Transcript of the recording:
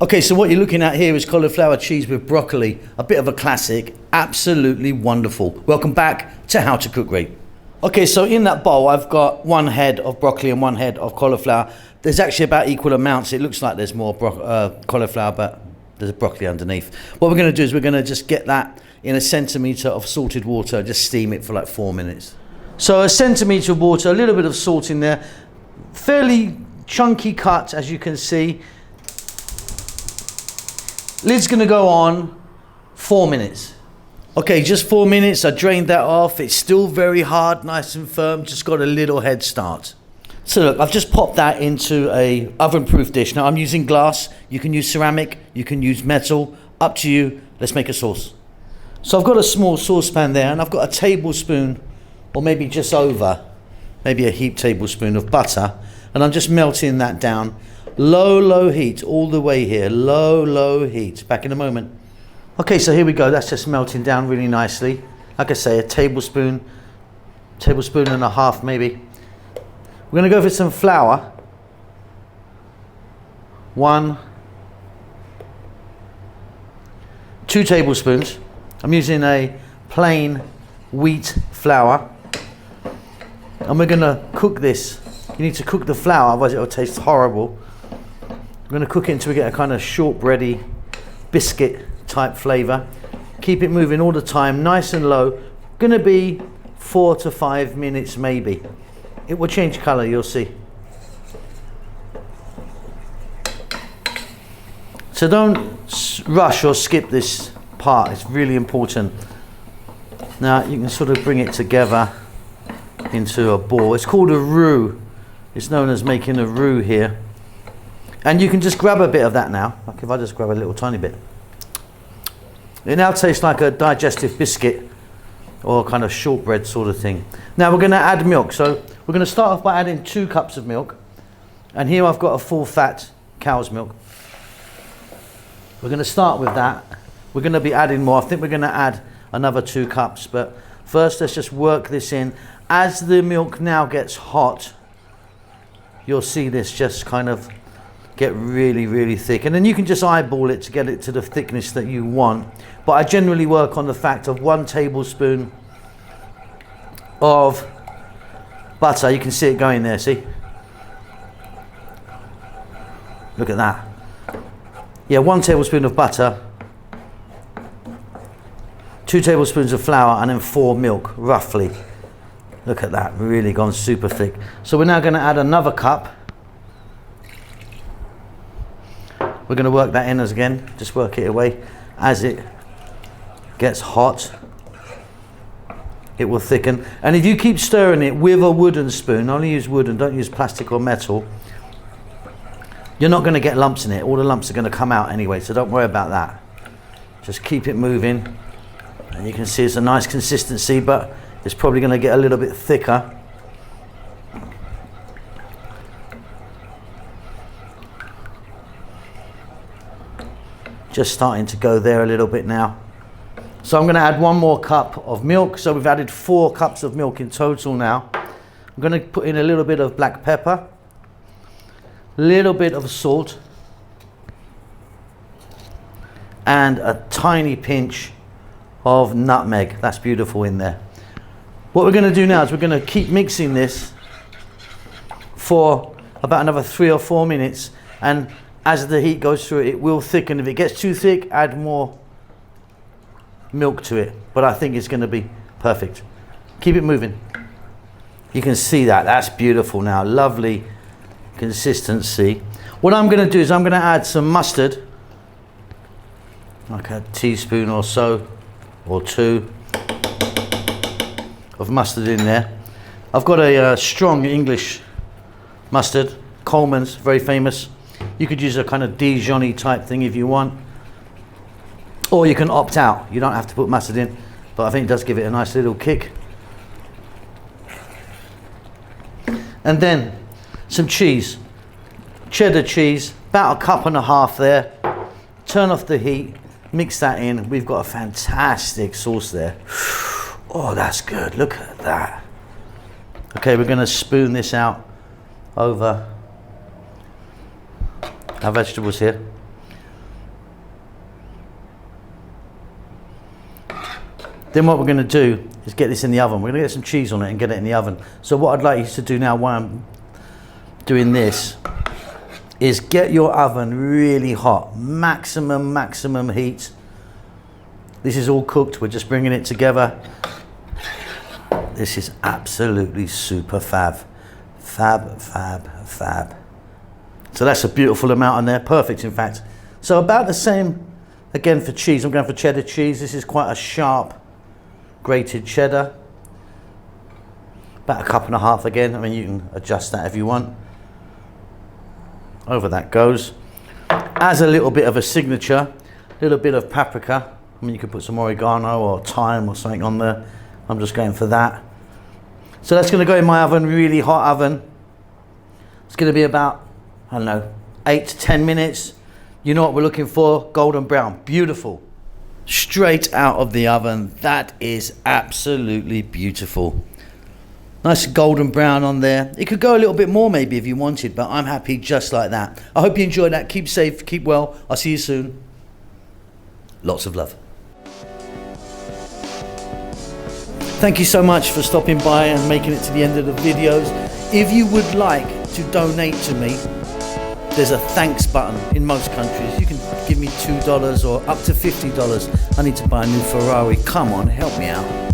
Okay, so what you're looking at here is cauliflower cheese with broccoli, a bit of a classic, absolutely wonderful. Welcome back to How to Cook Great. Okay, so in that bowl, I've got 1 head of broccoli and 1 head of cauliflower. There's actually about equal amounts. It looks like there's more cauliflower, but there's broccoli underneath. What we're gonna do is we're gonna just get that in a centimetre of salted water, just steam it for like 4 minutes. So a centimetre of water, a little bit of salt in there, fairly chunky cut, as you can see. Lid's gonna go on 4 minutes. Okay, just 4 minutes, I drained that off. It's still very hard, nice and firm, just got a little head start. So look, I've just popped that into a oven-proof dish. Now I'm using glass, you can use ceramic, you can use metal, up to you. Let's make a sauce. So I've got a small saucepan there and I've got a tablespoon, or maybe just over, maybe a heaped tablespoon of butter, and I'm just melting that down. Low heat all the way here, low heat. Back in a moment. Okay, so here we go, that's just melting down really nicely. Like I say, a tablespoon and a half maybe. We're gonna go for some flour. 2 tablespoons. I'm using a plain wheat flour. And we're gonna cook this. You need to cook the flour, otherwise it'll taste horrible. I'm going to cook it until we get a kind of shortbready biscuit type flavour. Keep it moving all the time, nice and low. Going to be 4 to 5 minutes maybe. It will change colour, you'll see. So don't rush or skip this part, it's really important. Now you can sort of bring it together into a ball. It's called a roux. It's known as making a roux here. And you can just grab a bit of that now. Like if I just grab a little tiny bit. It now tastes like a digestive biscuit or kind of shortbread sort of thing. Now we're going to add milk. So we're going to start off by adding 2 cups of milk. And here I've got a full fat cow's milk. We're going to start with that. We're going to be adding more. I think we're going to add another 2 cups. But first let's just work this in. As the milk now gets hot, you'll see this just kind of get really thick, and then you can just eyeball it to get it to the thickness that you want. But I generally work on the fact of 1 tablespoon of butter. You can see it going there, see? Look at that. Yeah, 1 tablespoon of butter, 2 tablespoons of flour, and then 4 milk, roughly. Look at that, really gone super thick. So we're now going to add another cup. We're going to work that in again, just work it away. As it gets hot, it will thicken. And if you keep stirring it with a wooden spoon, only use wooden, don't use plastic or metal, you're not going to get lumps in it. All the lumps are going to come out anyway, so don't worry about that. Just keep it moving. And you can see it's a nice consistency, but it's probably going to get a little bit thicker. Just starting to go there a little bit now. So I'm going to add 1 more cup of milk. So we've added 4 cups of milk in total now. I'm going to put in a little bit of black pepper, a little bit of salt, and a tiny pinch of nutmeg. That's beautiful in there. What we're going to do now is we're going to keep mixing this for about another 3 or 4 minutes, and as the heat goes through it, it will thicken. If it gets too thick, add more milk to it, but I think it's going to be perfect. Keep it moving. You can see that, that's beautiful now, lovely consistency. What I'm going to do is I'm going to add some mustard, like a teaspoon or so, or 2 of mustard in there. I've got a strong English mustard, Coleman's, very famous. You could use a kind of Dijon-y type thing if you want, or you can opt out. You don't have to put mustard in, but I think it does give it a nice little kick. And then some cheese, cheddar cheese, about 1.5 cups there. Turn off the heat, mix that in. We've got a fantastic sauce there. Oh, that's good, look at that. Okay, we're going to spoon this out over our vegetables here. Then what we're going to do is get this in the oven. We're going to get some cheese on it and get it in the oven. So what I'd like you to do now while I'm doing this is get your oven really hot, maximum heat. This is all cooked, we're just bringing it together. This is absolutely super fab. Fab. So that's a beautiful amount on there, perfect in fact. So about the same again for cheese. I'm going for cheddar cheese. This is quite a sharp grated cheddar. About a cup and a half again. I mean, you can adjust that if you want. Over that goes. As a little bit of a signature, a little bit of paprika. I mean, you could put some oregano or thyme or something on there. I'm just going for that. So that's going to go in my oven, really hot oven. It's going to be about, I don't know, 8 to 10 minutes. You know what we're looking for, golden brown, beautiful. Straight out of the oven, that is absolutely beautiful. Nice golden brown on there. It could go a little bit more maybe if you wanted, but I'm happy just like that. I hope you enjoyed that. Keep safe, keep well. I'll see you soon. Lots of love. Thank you so much for stopping by and making it to the end of the videos. If you would like to donate to me, there's a thanks button in most countries. You can give me $2 or up to $50. I need to buy a new Ferrari. Come on, help me out.